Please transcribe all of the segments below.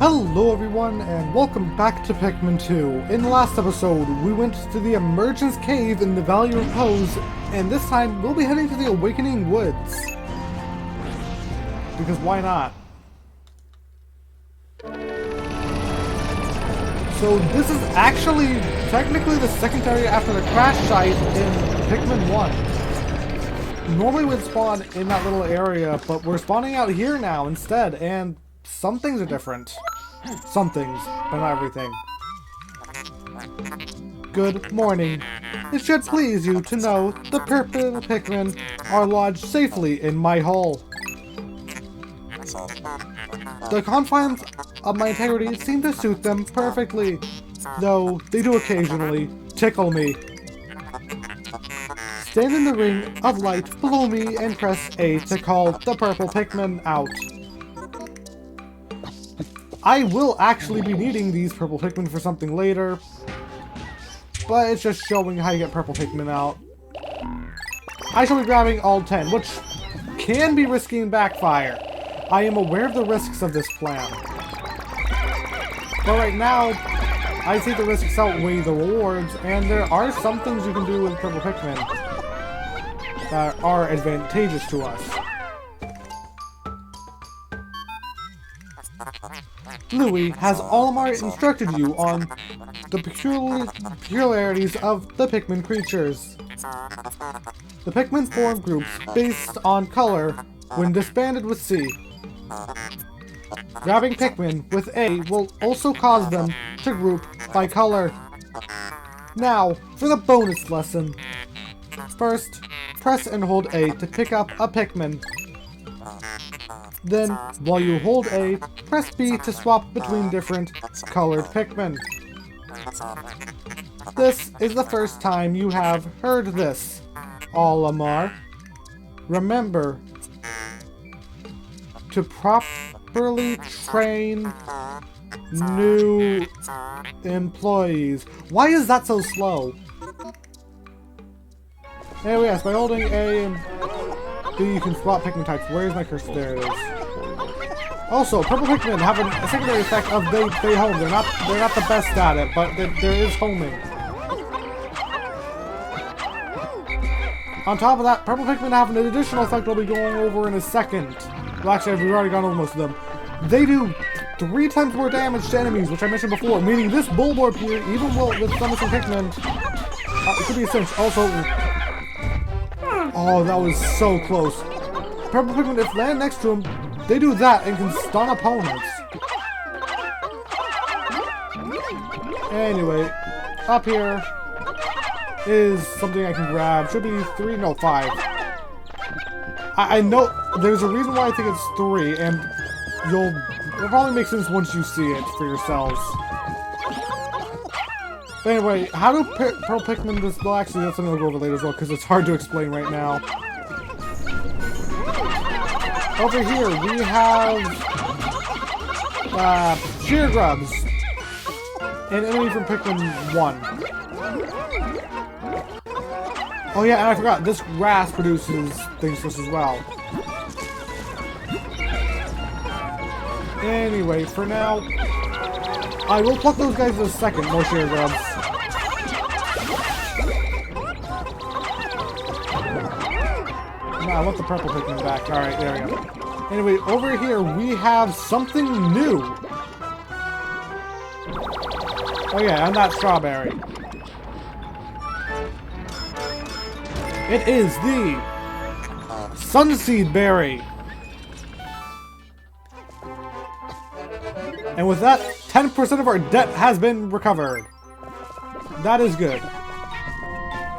Hello everyone, and welcome back to Pikmin 2. In the last episode, we went to the Emergence Cave in the Valley of Repose, and this time we'll be heading to the Awakening Woods. Because why not? So this is actually technically the second area after the crash site in Pikmin 1. Normally we'd spawn in that little area, but we're spawning out here now instead, and some things are different. Some things, but not everything. Good morning. It should please you to know the purple Pikmin are lodged safely in my hole. The confines of my integrity seem to suit them perfectly, though they do occasionally tickle me. Stand in the ring of light below me and press A to call the purple Pikmin out. I will actually be needing these purple Pikmin for something later, but it's just showing how you get purple Pikmin out. I shall be grabbing all 10, which can be risky and backfire. I am aware of the risks of this plan. But right now, I see the risks outweigh the rewards, and there are some things you can do with purple Pikmin that are advantageous to us. Louis has Olimar instructed you on the peculiarities of the Pikmin creatures. The Pikmin form groups based on color when disbanded with C. Grabbing Pikmin with A will also cause them to group by color. Now, for the bonus lesson. First, press and hold A to pick up a Pikmin. Then, while you hold A, press B to swap between different colored Pikmin. This is the first time you have heard this, Olimar. Remember to properly train new employees. Why is that so slow? Anyway, yes, by holding A and B, you can swap Pikmin types. Where is my cursor? There it is. Also, purple Pikmin have a secondary effect of they home. They're not the best at it, but there is homing. On top of that, purple Pikmin have an additional effect we'll be going over in a second. Well, actually, we've already gone over most of them. They do 3 times more damage to enemies, which I mentioned before, meaning this Bulborb here, even with some Pikmin, it could be a cinch. Also, oh, that was so close. Purple Pikmin, if land next to him, they do that and can stun opponents. Anyway, up here is something I can grab. Should be 3, no, 5. I know there's a reason why I think it's 3, and it'll probably make sense once you see it for yourselves. But anyway, how do purple Pikmin this? Well, actually, that's something I'll go over later as well, because it's hard to explain right now. Over here, we have Sheer Grubs, an enemy from Pikmin 1. Oh yeah, and I forgot, this grass produces things for us as well. Anyway, for now, I will pluck those guys in a second, more Sheer Grubs. No, I want the purple Pikmin back. Alright, there we go. Anyway, over here we have something new. Oh yeah, and that strawberry. It is the Sunseed Berry. And with that, 10% of our debt has been recovered. That is good.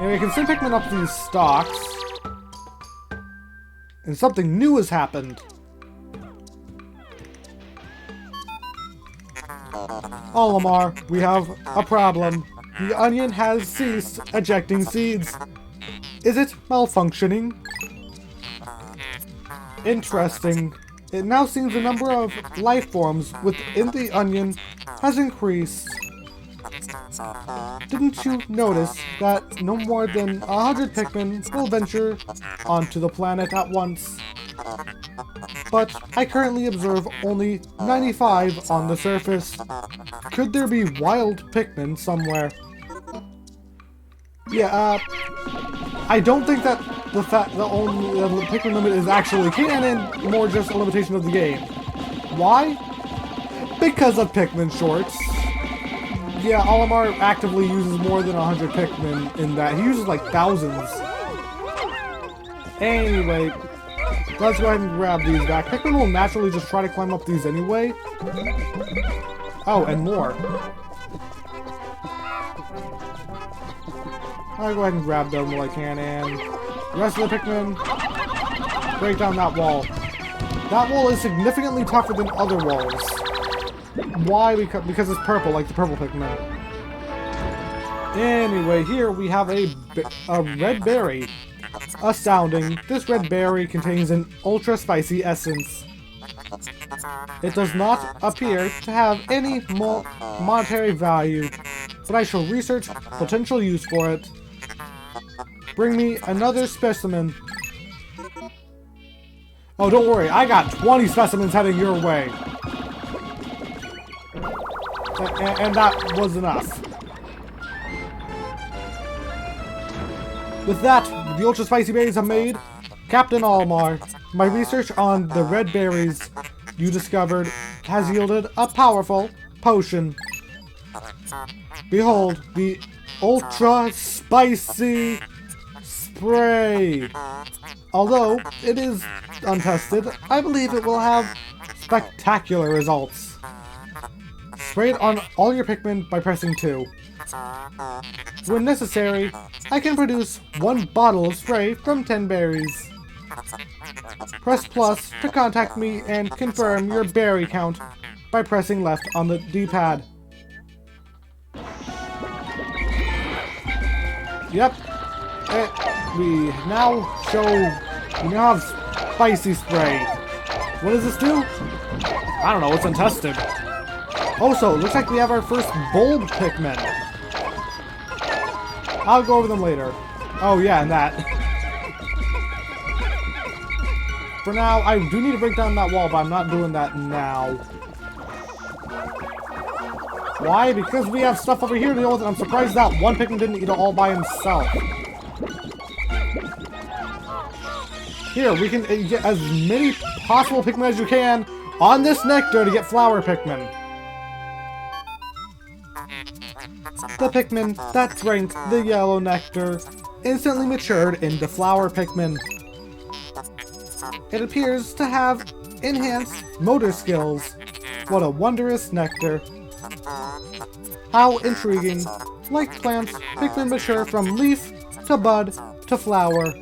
Anyway, I can send Pikmin up these stalks. And something new has happened. Olimar, we have a problem. The onion has ceased ejecting seeds. Is it malfunctioning? Interesting. It now seems the number of life forms within the onion has increased. Didn't you notice that no more than 100 Pikmin will venture onto the planet at once? but I currently observe only 95 on the surface. Could there be wild Pikmin somewhere? Yeah, I don't think that the Pikmin limit is actually canon, more just a limitation of the game. Why? Because of Pikmin shorts. Yeah, Olimar actively uses more than 100 Pikmin in that. He uses like thousands. Anyway, let's go ahead and grab these back. Pikmin will naturally just try to climb up these anyway. Oh, and more. I'll go ahead and grab them while I can, and the rest of the Pikmin, break down that wall. That wall is significantly tougher than other walls. Why? Because it's purple, like the purple Pikmin. Anyway, here we have a red berry. Astounding, this red berry contains an ultra spicy essence. It does not appear to have any monetary value, but I shall research potential use for it. Bring me another specimen. Oh, don't worry, I got 20 specimens heading your way. And that was enough. With that, the ultra spicy berries are made. Captain Olimar, my research on the red berries you discovered has yielded a powerful potion. Behold, the ultra spicy spray. Although it is untested, I believe it will have spectacular results. Spray it on all your Pikmin by pressing 2. When necessary, I can produce 1 bottle of spray from 10 berries. Press plus to contact me and confirm your berry count by pressing left on the D-pad. Yep. We now have spicy spray. What does this do? I don't know, it's untested. Also, it looks like we have our first bulb Pikmin. I'll go over them later. Oh yeah, and that. For now, I do need to break down that wall, but I'm not doing that now. Why? Because we have stuff over here to deal with, and I'm surprised that one Pikmin didn't eat it all by himself. Here, we can get as many possible Pikmin as you can on this nectar to get flower Pikmin. The Pikmin that drank the yellow nectar instantly matured into flower Pikmin. It appears to have enhanced motor skills. What a wondrous nectar. How intriguing. Like plants, Pikmin mature from leaf to bud to flower.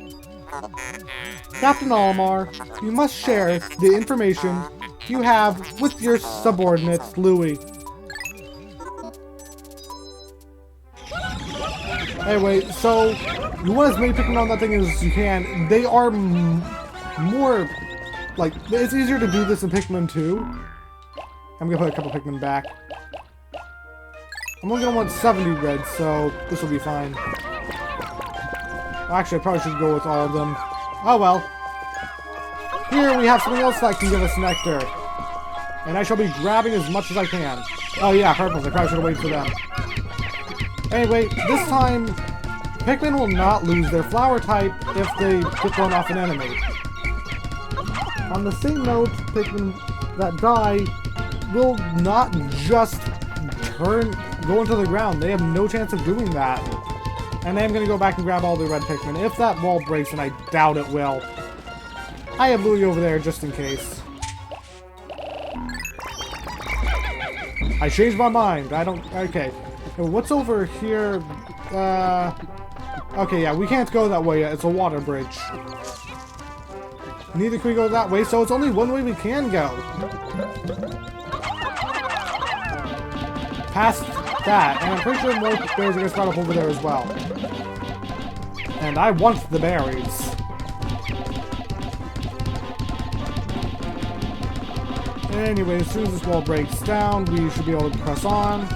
Captain Olimar, you must share the information you have with your subordinates, Louis. Anyway, so you want as many Pikmin on that thing as you can. They are more, like, it's easier to do this in Pikmin 2. I'm gonna put a couple Pikmin back. I'm only gonna want 70 reds, so this will be fine. Actually, I probably should go with all of them. Oh well. Here we have something else that can give us nectar. And I shall be grabbing as much as I can. Oh yeah, purples. I probably should have waited for them. Anyway, this time, Pikmin will not lose their flower type if they get thrown off an enemy. On the same note, Pikmin that die will not just go into the ground. They have no chance of doing that. And I am going to go back and grab all the red Pikmin. If that wall breaks, and I doubt it will, I have Louie over there just in case. I changed my mind. I don't... Okay. What's over here? Okay, yeah, we can't go that way yet. It's a water bridge. Neither can we go that way, so it's only one way we can go. Past that, and I'm pretty sure more berries are going to start up over there as well. And I want the berries. Anyway, as soon as this wall breaks down, we should be able to press on.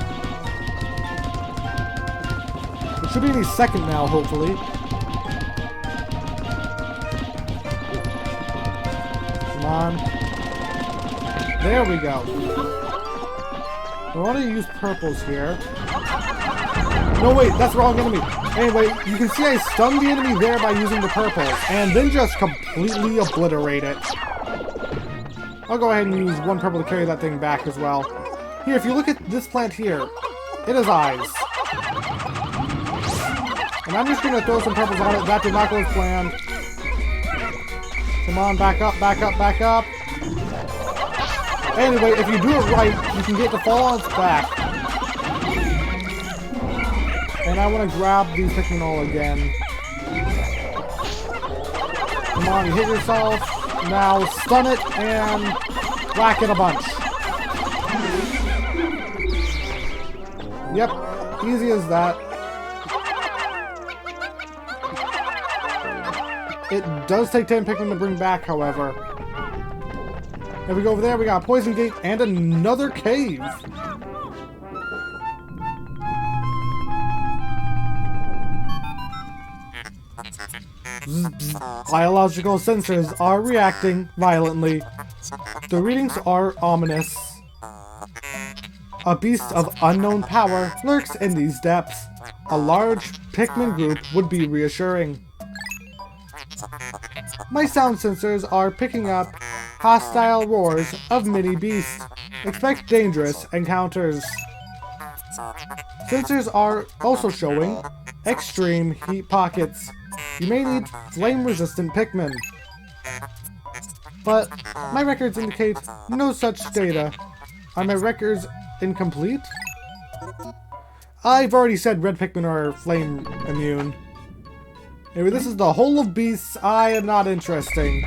It should be any second now, hopefully. Come on. There we go. I want to use purples here. No, wait, that's the wrong enemy. Anyway, you can see I stunned the enemy there by using the purples, and then just completely obliterate it. I'll go ahead and use one purple to carry that thing back as well. Here, if you look at this plant here, it has eyes. And I'm just going to throw some purples on it. That did not go as planned. Come on, back up, back up, back up. Anyway, if you do it right, you can get the fall on its back. And I want to grab these Pikmin all again. Come on, you hit yourself. Now stun it and whack it a bunch. Yep, easy as that. It does take 10 Pikmin to bring back, however. If we go over there, we got a poison gate and another cave. Biological sensors are reacting violently. The readings are ominous. A beast of unknown power lurks in these depths. A large Pikmin group would be reassuring. My sound sensors are picking up hostile roars of mini beasts. Expect dangerous encounters. Sensors are also showing extreme heat pockets. You may need flame-resistant Pikmin. But my records indicate no such data. Are my records incomplete? I've already said red Pikmin are flame immune. Anyway, this is the whole of beasts. I am not entering.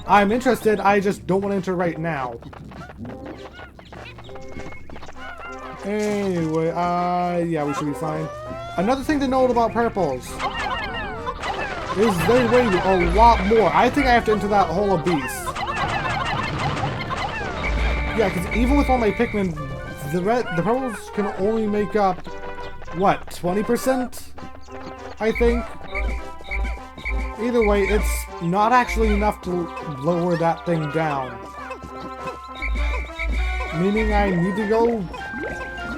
I'm interested, I just don't want to enter right now. Anyway, yeah, we should be fine. Another thing to note about purples is they weigh a lot more. I think I have to enter that hole of beasts. Yeah, because even with all my Pikmin, the purples can only make up, what, 20%? I think. Either way, it's not actually enough to lower that thing down. Meaning I need to go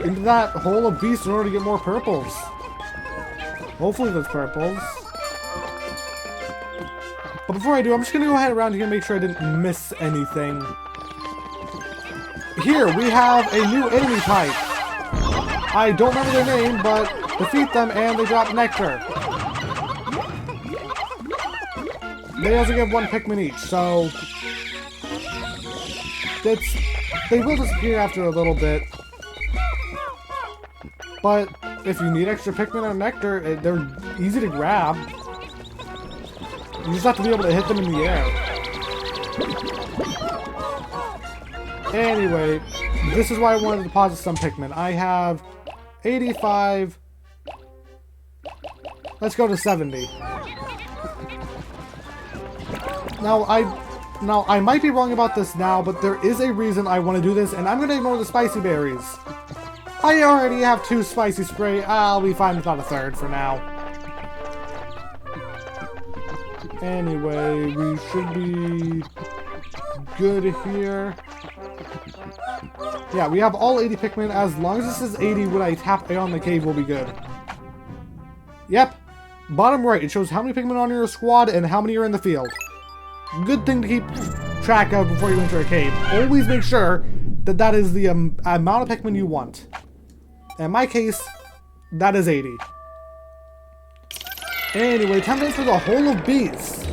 into that hole of beasts in order to get more purples. Hopefully there's purples. But before I do, I'm just going to go ahead around here and make sure I didn't miss anything. Here, we have a new enemy type. I don't remember their name, but defeat them and they drop nectar. They also give one Pikmin each, so they will disappear after a little bit. But if you need extra Pikmin or nectar, they're easy to grab. You just have to be able to hit them in the air. Anyway, this is why I wanted to deposit some Pikmin. I have 85. Let's go to 70. Now I might be wrong about this now, but there is a reason I want to do this, and I'm going to ignore the spicy berries. I already have 2 spicy spray. I'll be fine without a 3rd for now. Anyway, we should be good here. Yeah, we have all 80 Pikmin. As long as this is 80 when I tap A on the cave, we'll be good. Yep. Bottom right, it shows how many Pikmin are on your squad and how many are in the field. Good thing to keep track of before you enter a cave. Always make sure that that is the amount of Pikmin you want. In my case, that is 80. Anyway, time to enter the hole of beasts.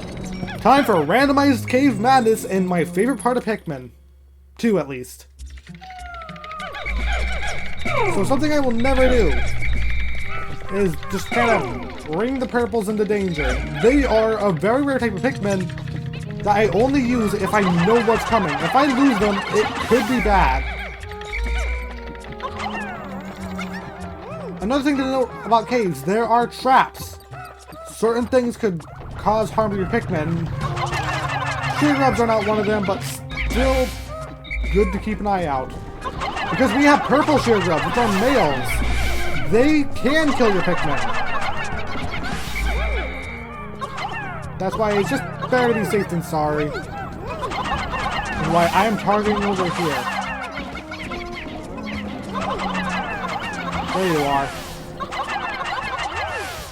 Time for randomized cave madness and my favorite part of Pikmin. 2 at least. So something I will never do is just kind of bring the purples into danger. They are a very rare type of Pikmin that I only use if I know what's coming. If I lose them, it could be bad. Another thing to note about caves, there are traps. Certain things could cause harm to your Pikmin. Tree grubs are not one of them, but still good to keep an eye out. Because we have purple shear grubs, which are males. They can kill your Pikmin. That's why it's just better to be safe than sorry. why I am targeting over here. There you are.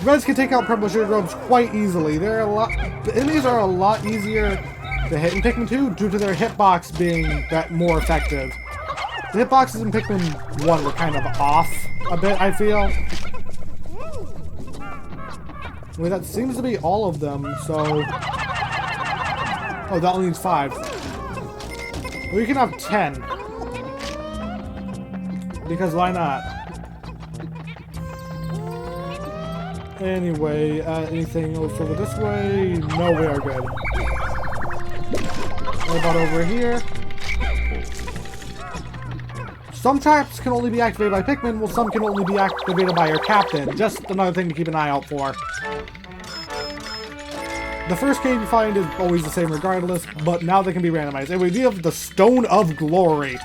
Reds can take out purple sugar grubs quite easily. The enemies are a lot easier to hit in Pikmin 2 due to their hitbox being more effective. The hitboxes in Pikmin 1 were kind of off a bit, I feel. Wait, that seems to be all of them, so... Oh, that only needs 5. Well, you can have 10. Because why not? Anyway, anything else over this way? No, we are good. What about over here? Some traps can only be activated by Pikmin, while some can only be activated by your captain. Just another thing to keep an eye out for. The first cave you find is always the same regardless, but now they can be randomized. Anyway, we have the Stone of Glory.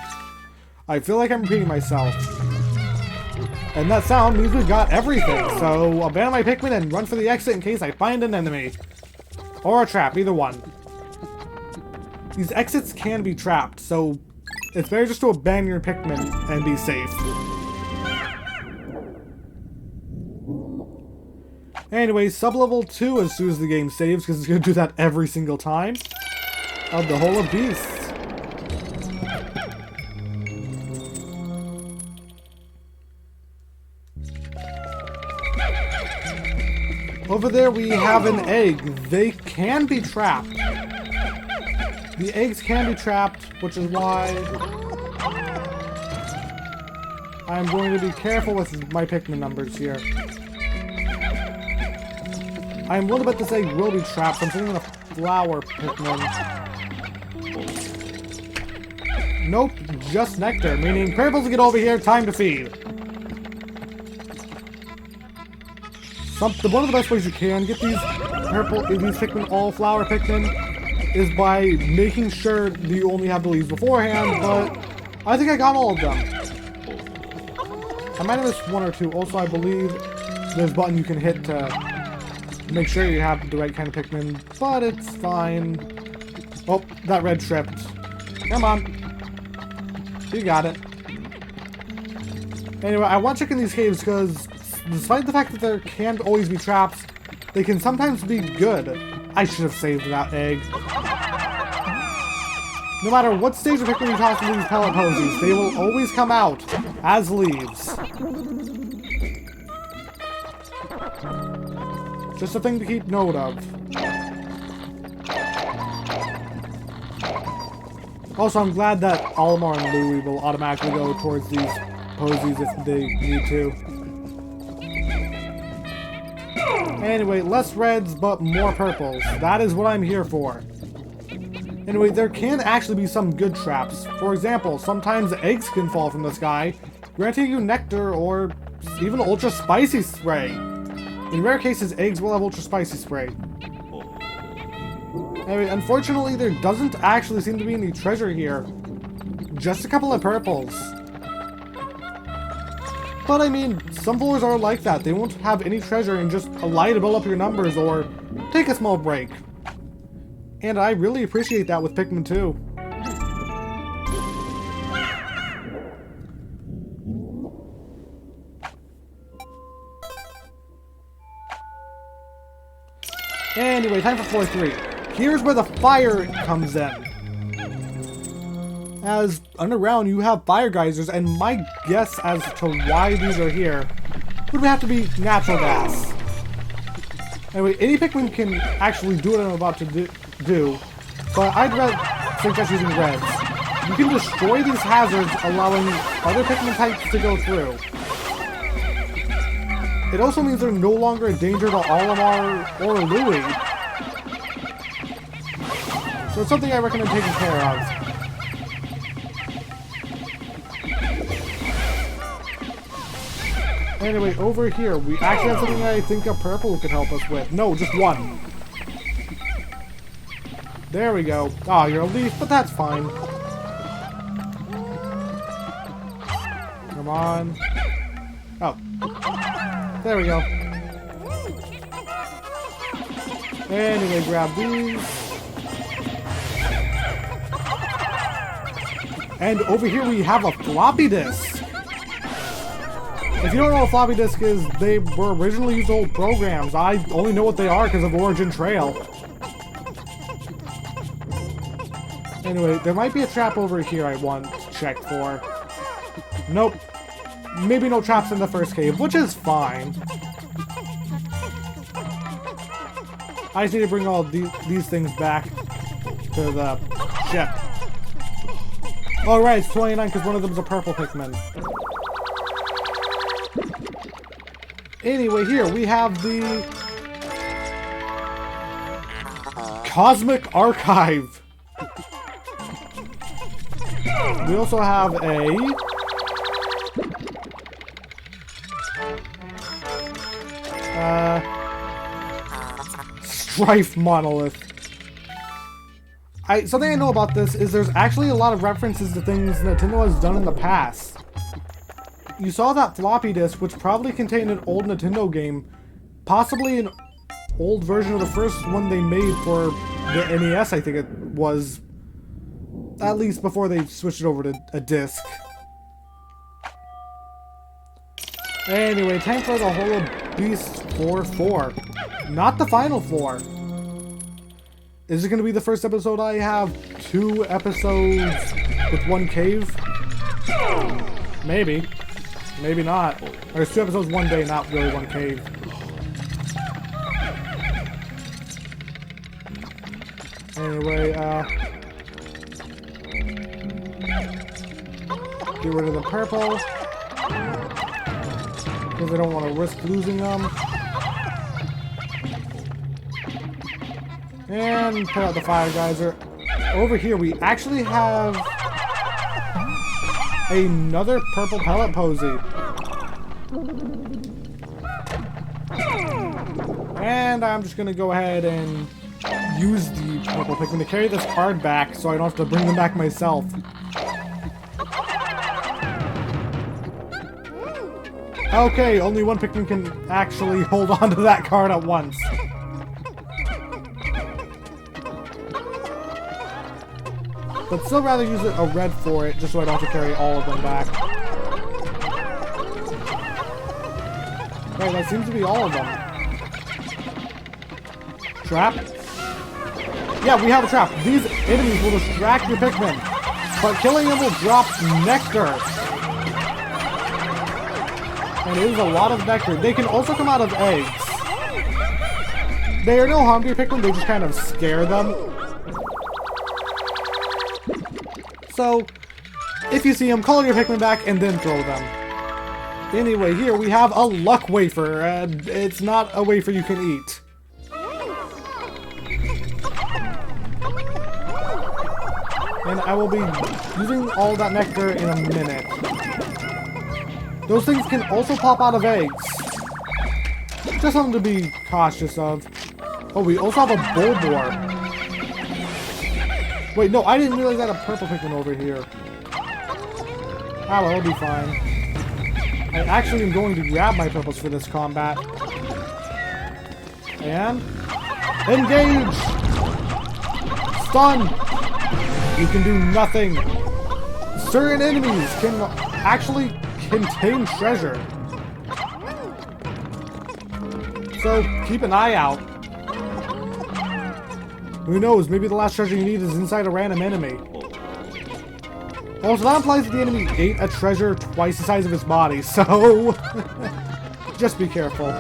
I feel like I'm repeating myself. And that sound means we've got everything, so abandon my Pikmin and run for the exit in case I find an enemy. Or a trap, either one. These exits can be trapped, so it's better just to abandon your Pikmin and be safe. Anyway, sub-level 2 as soon as the game saves, because it's going to do that every single time. Of the Hole of Beasts. Over there we have an egg. They can be trapped. The eggs can be trapped, which is why I'm going to be careful with my Pikmin numbers here. I'm willing to bet this egg will be trapped. I'm sitting in a flower Pikmin. Nope, just nectar, meaning purples get over here, time to feed. One of the best ways you can get these Pikmin, all flower Pikmin, is by making sure that you only have the leaves beforehand, but I think I got all of them. I might have missed one or two. Also, I believe there's a button you can hit to make sure you have the right kind of Pikmin, but it's fine. Oh, that red tripped. Come on. You got it. Anyway, I want to check in these caves because despite the fact that there can't always be traps, they can sometimes be good. I should have saved that egg. No matter what stage of Pikmin you toss into these pellet posies, they will always come out as leaves. Just a thing to keep note of. Also, I'm glad that Olimar and Louie will automatically go towards these posies if they need to. Anyway, less reds, but more purples. That is what I'm here for. Anyway, there can actually be some good traps. For example, sometimes eggs can fall from the sky, granting you nectar or even ultra spicy spray. In rare cases, eggs will have ultra spicy spray. Anyway, unfortunately, there doesn't actually seem to be any treasure here. Just a couple of purples. But I mean, some floors are like that. They won't have any treasure and just a lie to build up your numbers or take a small break. And I really appreciate that with Pikmin 2. Anyway, time for floor 3. Here's where the fire comes in. As underground, you have fire geysers, and my guess as to why these are here would have to be natural gas. Anyway, any Pikmin can actually do what I'm about to do, but I'd rather suggest using reds. You can destroy these hazards, allowing other Pikmin types to go through. It also means they're no longer a danger to Olimar or Louie. So it's something I recommend taking care of. Anyway, over here, we actually have something I think a purple could help us with. No, just one. There we go. Ah, you're a leaf, but that's fine. Come on. Oh. There we go. Anyway, grab these. And over here we have a floppy disk. If you don't know what a floppy disk is, they were originally used old programs. I only know what they are because of Origin Trail. Anyway, there might be a trap over here I want to check for. Nope. Maybe no traps in the first cave, which is fine. I just need to bring all these things back to the ship. Oh right, it's 29 because one of them is a purple Pikmin. Anyway, here we have the Cosmic Archive. We also have a Strife Monolith. Something I know about this is there's actually a lot of references to things Nintendo has done in the past. You saw that floppy disk, which probably contained an old Nintendo game, possibly an old version of the first one they made for the NES, I think it was. At least before they switched it over to a disc. Anyway, time for the Holo Beast Floor 4. Not the final floor. Is it going to be the first episode I have 2 episodes with 1 cave? Maybe. Maybe not. There's 2 episodes 1 day, not really 1 cave. Anyway, get rid of the purple. Because I don't want to risk losing them. And put out the fire geyser. Over here we actually have another purple pellet posy. And I'm just going to go ahead and use the purple Pikmin to carry this card back so I don't have to bring them back myself. Okay, only 1 Pikmin can actually hold on to that card at once. But still rather use a red for it, just so I don't have to carry all of them back. Right, that seems to be all of them. Trap? Yeah, we have a trap. These enemies will distract your Pikmin, but killing them will drop nectar. And it is a lot of nectar. They can also come out of eggs. They are no harm to your Pikmin, they just kind of scare them. So, if you see them, call your Pikmin back and then throw them. Anyway, here we have a luck wafer, and it's not a wafer you can eat. And I will be using all that nectar in a minute. Those things can also pop out of eggs. Just something to be cautious of. Oh, we also have a Bulbor. Wait, no, I didn't realize I had a purple Pikmin over here. Ah, well, it'll be fine. I actually am going to grab my purples for this combat. And... engage! Stun! You can do nothing. Certain enemies can actually contain treasure. So, keep an eye out. Who knows, maybe the last treasure you need is inside a random enemy. Also, that implies that the enemy ate a treasure twice the size of its body, so... just be careful.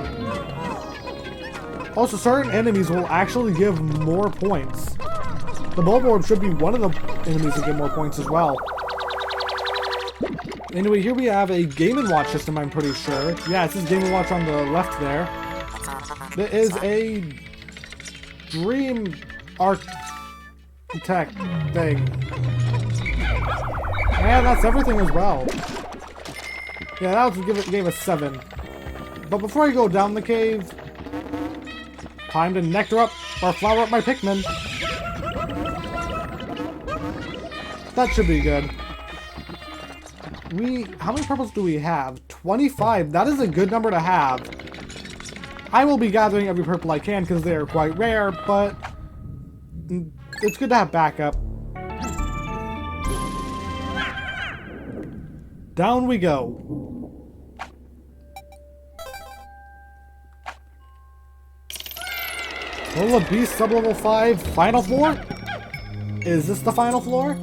Also, certain enemies will actually give more points. The Bulborb should be one of the enemies that give more points as well. Anyway, here we have a Game & Watch system, I'm pretty sure. Yeah, it says Game & Watch on the left there. There is a Dream Architect thing. And that's everything as well. Yeah, that was gave us 7. But before I go down the cave, time to nectar up or flower up my Pikmin. That should be good. How many purples do we have? 25. That is a good number to have. I will be gathering every purple I can because they are quite rare, but it's good to have backup. down we go. Level of Beast, sub-level 5, final floor? Is this the final floor?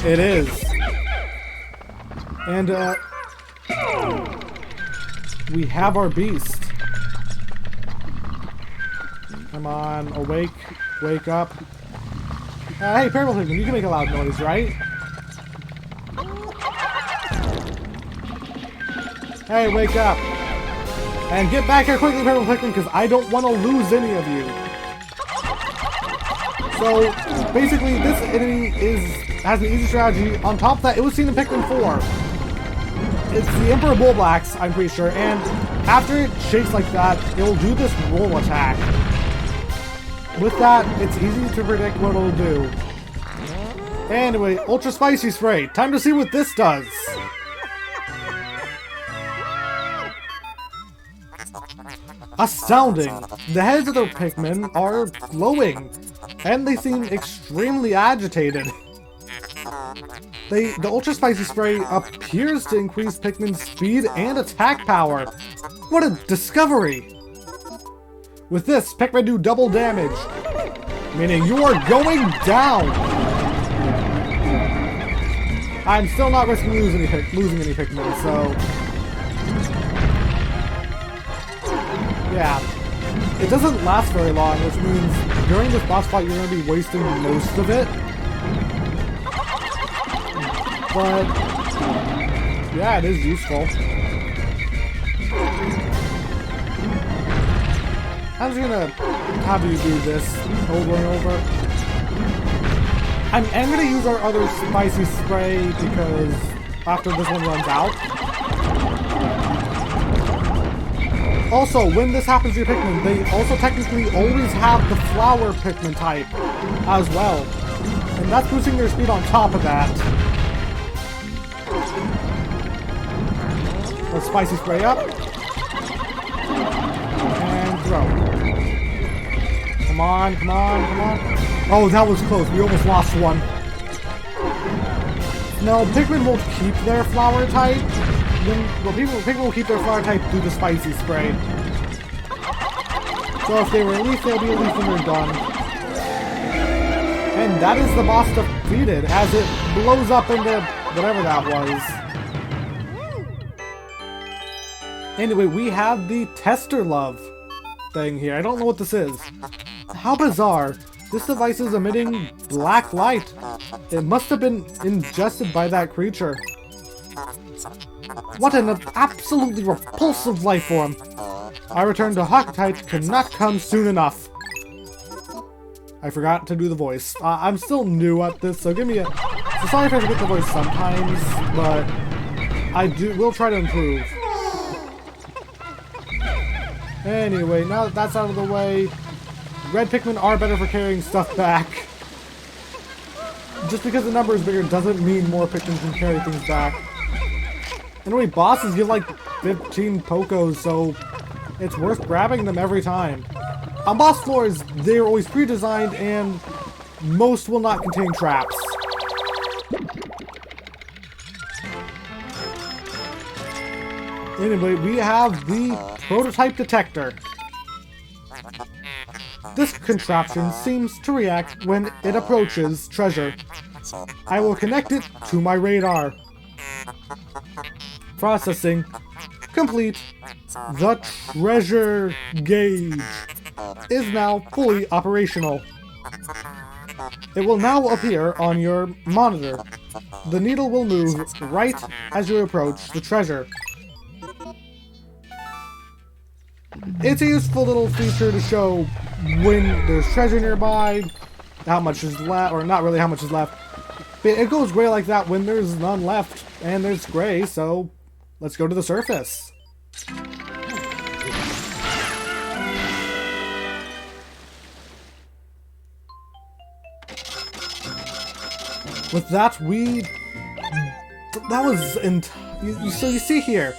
It is. And, we have our beast. Come on, awake, wake up. Hey, Purple Pikmin, you can make a loud noise, right? Hey, wake up. And get back here quickly, Purple Pikmin, because I don't want to lose any of you. So, basically, this enemy has an easy strategy. On top of that, it was seen in Pikmin 4. It's the Emperor Bullblacks, I'm pretty sure, and after it shakes like that, it will do this roll attack. With that, it's easy to predict what it'll do. Anyway, Ultra Spicy Spray. Time to see what this does. Astounding! The heads of the Pikmin are glowing, and they seem extremely agitated. The Ultra Spicy Spray appears to increase Pikmin's speed and attack power. What a discovery! With this, Pikmin do double damage, meaning you are going down! I'm still not risking losing any Pikmin, so... yeah. It doesn't last very long, which means during this boss fight you're going to be wasting most of it. But, yeah, it is useful. I'm just gonna have you do this over and over. I'm gonna use our other spicy spray because after this one runs out. Also, when this happens to your Pikmin, they also technically always have the flower Pikmin type as well. And that's boosting their speed on top of that. Let's spicy spray up. And throw. Come on, come on, come on. Oh, that was close. We almost lost one. No, Pikmin won't keep their flower type. Pikmin will keep their flower type through the spicy spray. So if they were Leaf, they'll be a Leaf when they're done. And that is the boss defeated as it blows up into whatever that was. Anyway, we have the Tester Love thing here. I don't know what this is. How bizarre. This device is emitting black light. It must have been ingested by that creature. What an absolutely repulsive life form. Our return to Hawktype could not come soon enough. I forgot to do the voice. I'm still new at this, so give me a... So sorry if I forget the voice sometimes, but will try to improve. Anyway, now that that's out of the way, red Pikmin are better for carrying stuff back. Just because the number is bigger doesn't mean more Pikmin can carry things back. Anyway, bosses give like 15 Pokos, so it's worth grabbing them every time. On boss floors, they're always pre-designed and most will not contain traps. Anyway, we have the prototype detector. This contraption seems to react when it approaches treasure. I will connect it to my radar. Processing complete. The treasure gauge is now fully operational. It will now appear on your monitor. The needle will move right as you approach the treasure. It's a useful little feature to show when there's treasure nearby, how much is left, or not really how much is left. But it goes gray like that when there's none left, and there's gray, so let's go to the surface. With that, so you see here,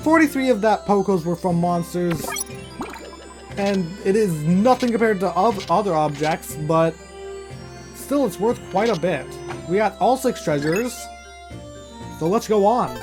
43 of that Pokos were from monsters, and it is nothing compared to other objects, but Still, it's worth quite a bit. We got all 6 treasures. So let's go on.